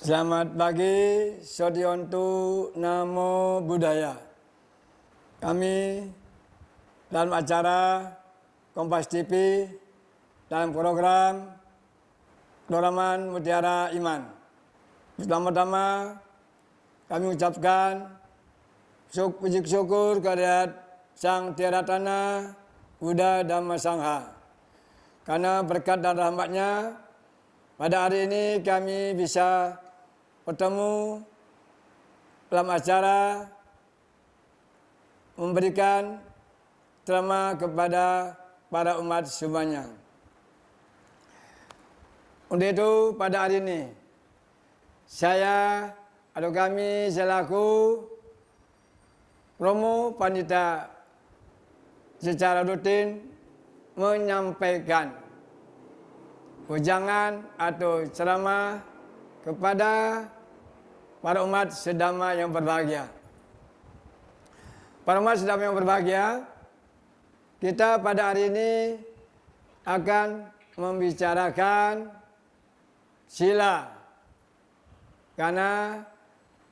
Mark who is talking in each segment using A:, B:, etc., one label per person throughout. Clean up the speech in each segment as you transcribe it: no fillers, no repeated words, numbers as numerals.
A: Selamat pagi, Sotiontu Namo Buddhaya. Kami dalam acara Kompas TV dalam program Doraman Mutiara Iman. Pertama-tama kami ucapkan puji syukur kehadirat Sang Tiara Tanah Buddha Dhamma Sangha. Karena berkat dan rahmatnya pada hari ini kami bisa bertemu dalam acara memberikan ceramah kepada para umat semuanya. Untuk itu pada hari ini saya atau kami selaku Romo Pandita secara rutin menyampaikan ujangan atau ceramah kepada para umat sedama yang berbahagia. Para umat sedama yang berbahagia, kita pada hari ini akan membicarakan sila. Karena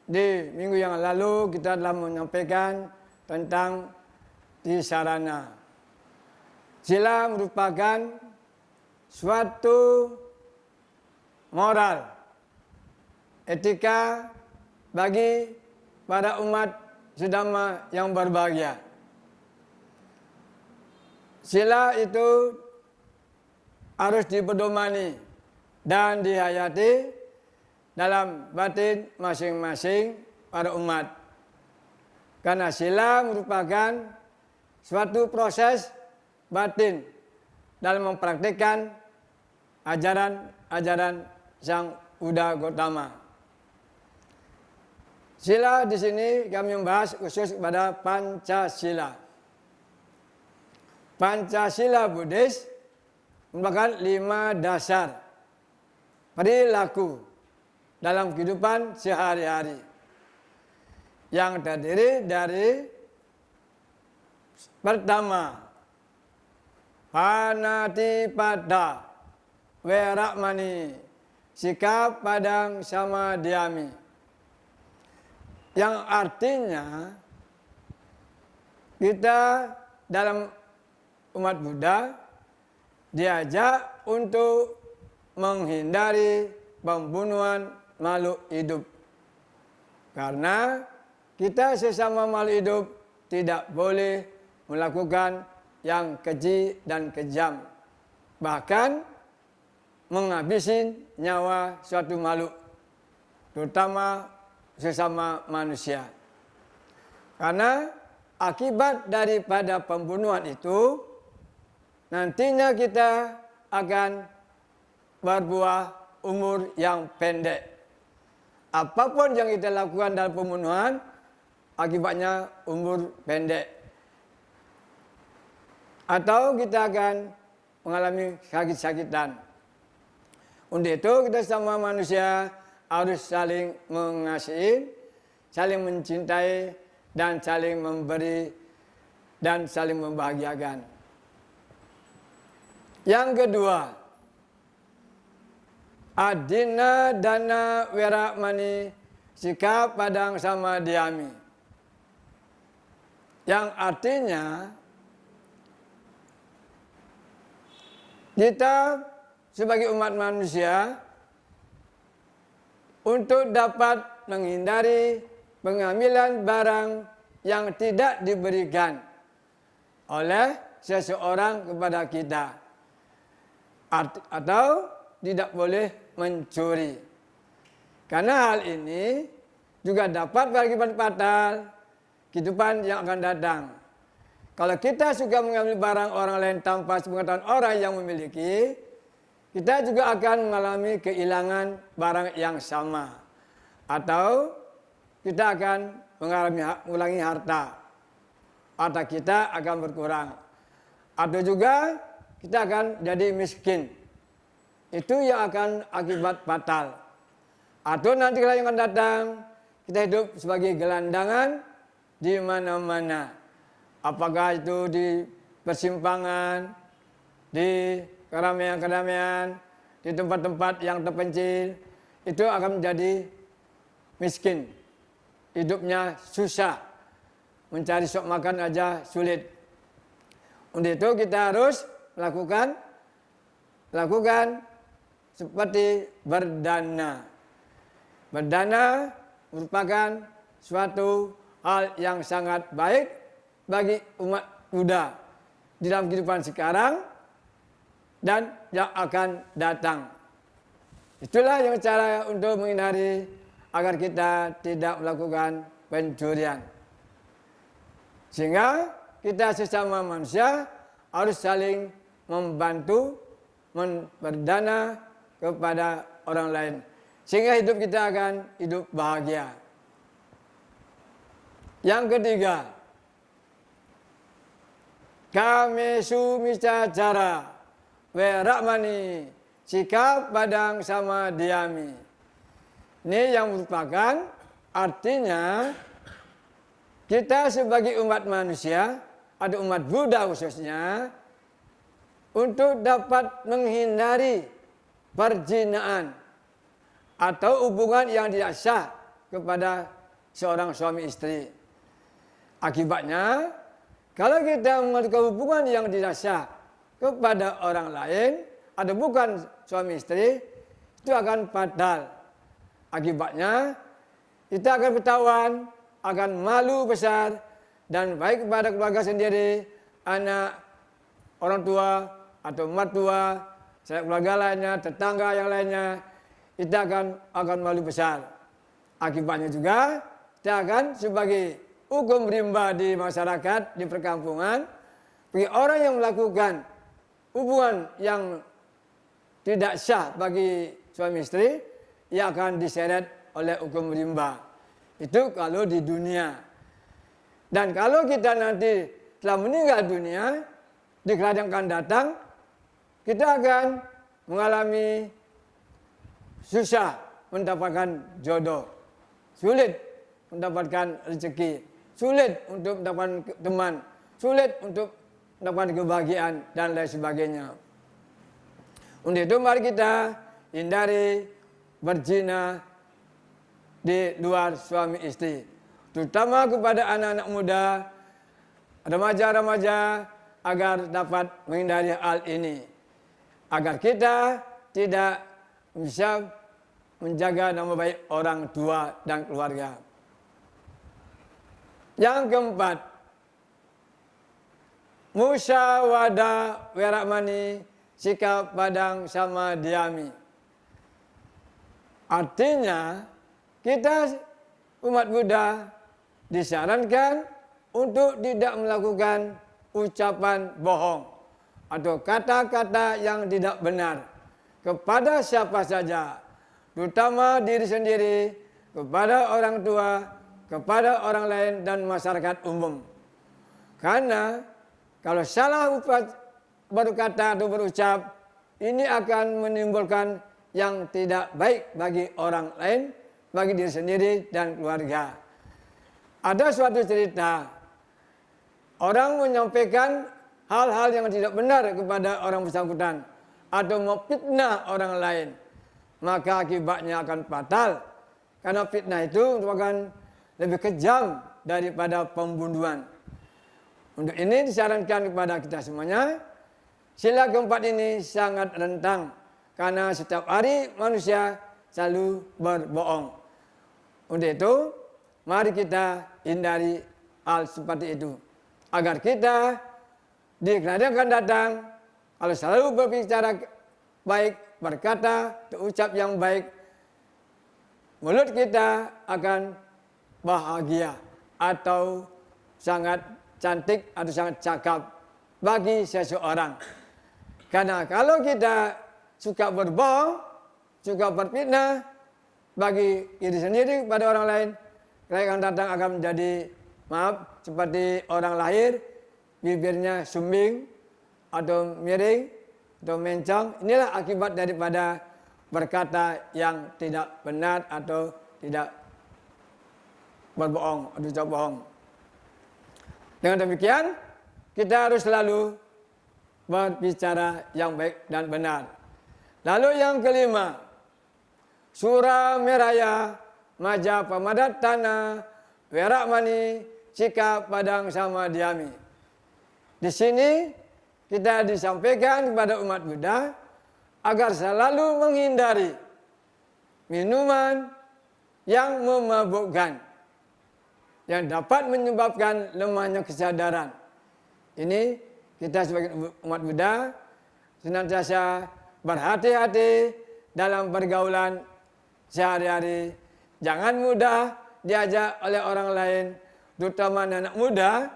A: di minggu yang lalu kita telah menyampaikan tentang tisarana. Sila merupakan suatu moral etika bagi para umat sedama yang berbahagia. Sila itu harus dipedomani dan dihayati dalam batin masing-masing para umat. Karena sila merupakan suatu proses batin dalam mempraktikkan ajaran-ajaran Sang Buddha Gautama. Sila di sini kami membahas khusus kepada Pancasila. Pancasila Buddhis merupakan 5 dasar perilaku dalam kehidupan sehari-hari yang terdiri dari pertama, Panatipada, Weramani, sikap padang sama diami. Yang artinya kita dalam umat Buddha diajak untuk menghindari pembunuhan makhluk hidup. Karena kita sesama makhluk hidup tidak boleh melakukan yang keji dan kejam. Bahkan menghabisi nyawa suatu makhluk, terutama sesama manusia. Karena akibat daripada pembunuhan itu, nantinya kita akan berbuah umur yang pendek. Apapun yang kita lakukan dalam pembunuhan, akibatnya umur pendek. Atau kita akan mengalami sakit-sakitan. Untuk itu kita sama manusia harus saling mengasihi, saling mencintai, dan saling memberi, dan saling membahagiakan. Yang kedua, Adina Dana Weramani, sikap padang sama diami. Yang artinya kita sebagai umat manusia untuk dapat menghindari pengambilan barang yang tidak diberikan oleh seseorang kepada kita, atau tidak boleh mencuri. Karena hal ini juga dapat berakibat fatal kehidupan yang akan datang. Kalau kita suka mengambil barang orang lain tanpa sepengetahuan orang yang memiliki, kita juga akan mengalami kehilangan barang yang sama. Atau kita akan mengurangi harta. Harta kita akan berkurang. Atau juga kita akan jadi miskin. Itu yang akan akibat fatal. Atau nanti kalau yang akan datang, kita hidup sebagai gelandangan di mana-mana. Apakah itu di persimpangan, di keramaian-keramaian, di tempat-tempat yang terpencil, itu akan menjadi miskin. Hidupnya susah. Mencari sok makan aja sulit. Untuk itu kita harus lakukan seperti berdana. Berdana merupakan suatu hal yang sangat baik bagi umat Buddha di dalam kehidupan sekarang dan yang akan datang. Itulah yang cara untuk menghindari agar kita tidak melakukan pencurian. Sehingga kita sesama manusia harus saling membantu, berdana kepada orang lain. Sehingga hidup kita akan hidup bahagia. Yang ketiga, kamesu micacara, werakmani, sikap padang sama diami. Ini yang merupakan artinya kita sebagai umat manusia, ada umat Buddha khususnya, untuk dapat menghindari perzinaan atau hubungan yang tidak sah kepada seorang suami istri. Akibatnya, kalau kita melakukan hubungan yang tidak sah kepada orang lain, atau bukan suami istri, itu akan fatal. Akibatnya, kita akan ketahuan, akan malu besar, dan baik kepada keluarga sendiri, anak, orang tua, atau mertua, keluarga lainnya, tetangga yang lainnya, kita akan malu besar. Akibatnya juga, kita akan sebagai hukum rimba di masyarakat, di perkampungan, bagi orang yang melakukan hubungan yang tidak sah bagi suami istri, ia akan diseret oleh hukum rimba. Itu kalau di dunia. Dan kalau kita nanti telah meninggal dunia, di kerajaan akan datang, kita akan mengalami susah mendapatkan jodoh. Sulit mendapatkan rezeki. Sulit untuk mendapatkan teman. Sulit untuk mendapatkan kebahagiaan dan lain sebagainya. Untuk itu mari kita hindari berzina di luar suami istri. Terutama kepada anak-anak muda, remaja-remaja, agar dapat menghindari hal ini. Agar kita tidak bisa menjaga nama baik orang tua dan keluarga. Yang keempat, musyawadah werakmani, sikap padang sama diami. Artinya, kita umat Buddha disarankan untuk tidak melakukan ucapan bohong atau kata-kata yang tidak benar kepada siapa saja, terutama diri sendiri, kepada orang tua, kepada orang lain dan masyarakat umum. Karena kalau salah berkata atau berucap, ini akan menimbulkan yang tidak baik bagi orang lain, bagi diri sendiri dan keluarga. Ada suatu cerita, orang menyampaikan hal-hal yang tidak benar kepada orang bersangkutan atau memfitnah orang lain, maka akibatnya akan fatal. Karena fitnah itu merupakan lebih kejam daripada pembunuhan. Untuk ini disarankan kepada kita semuanya, sila keempat ini sangat rentang karena setiap hari manusia selalu berbohong. Untuk itu, mari kita hindari hal seperti itu. Agar kita di kerajaan akan datang, kalau selalu berbicara baik, berkata, berucap yang baik, mulut kita akan bahagia atau sangat cantik atau sangat cakap bagi seseorang. Karena kalau kita suka berbohong, suka berfitnah bagi diri sendiri pada orang lain, kerajaan datang akan menjadi, maaf, seperti orang lahir, bibirnya sumbing atau miring atau mencong. Inilah akibat daripada berkata yang tidak benar atau tidak berbohong atau ucap bohong. Dengan demikian, kita harus selalu berbicara yang baik dan benar. Lalu yang kelima, Surameraya, Maja Pamadat Tanah, Werakmani, Sikap Padang Samadhyami. Di sini kita disampaikan kepada umat Buddha agar selalu menghindari minuman yang memabukkan, yang dapat menyebabkan lemahnya kesadaran. Ini kita sebagai umat Buddha senantiasa berhati-hati dalam pergaulan sehari-hari. Jangan mudah diajak oleh orang lain, terutama anak muda.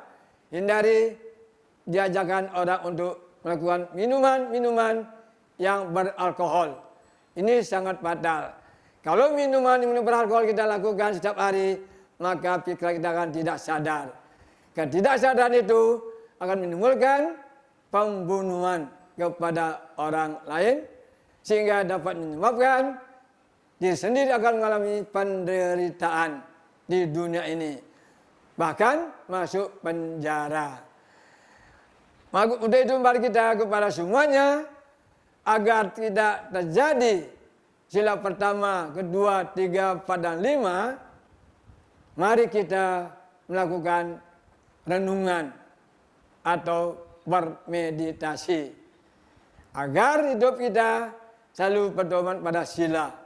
A: Hindari diajakan orang untuk melakukan minuman-minuman yang beralkohol. Ini sangat fatal. Kalau minuman beralkohol kita lakukan setiap hari, maka pikiran kita akan tidak sadar. Ketidaksadaan itu akan menimbulkan pembunuhan kepada orang lain, sehingga dapat menyebabkan diri sendiri akan mengalami penderitaan di dunia ini, bahkan masuk penjara. Maka untuk itu mari kita kepada semuanya, agar tidak terjadi sila pertama, kedua, 3, 4, dan 5, mari kita melakukan renungan atau bermeditasi agar hidup kita selalu berdoman pada sila.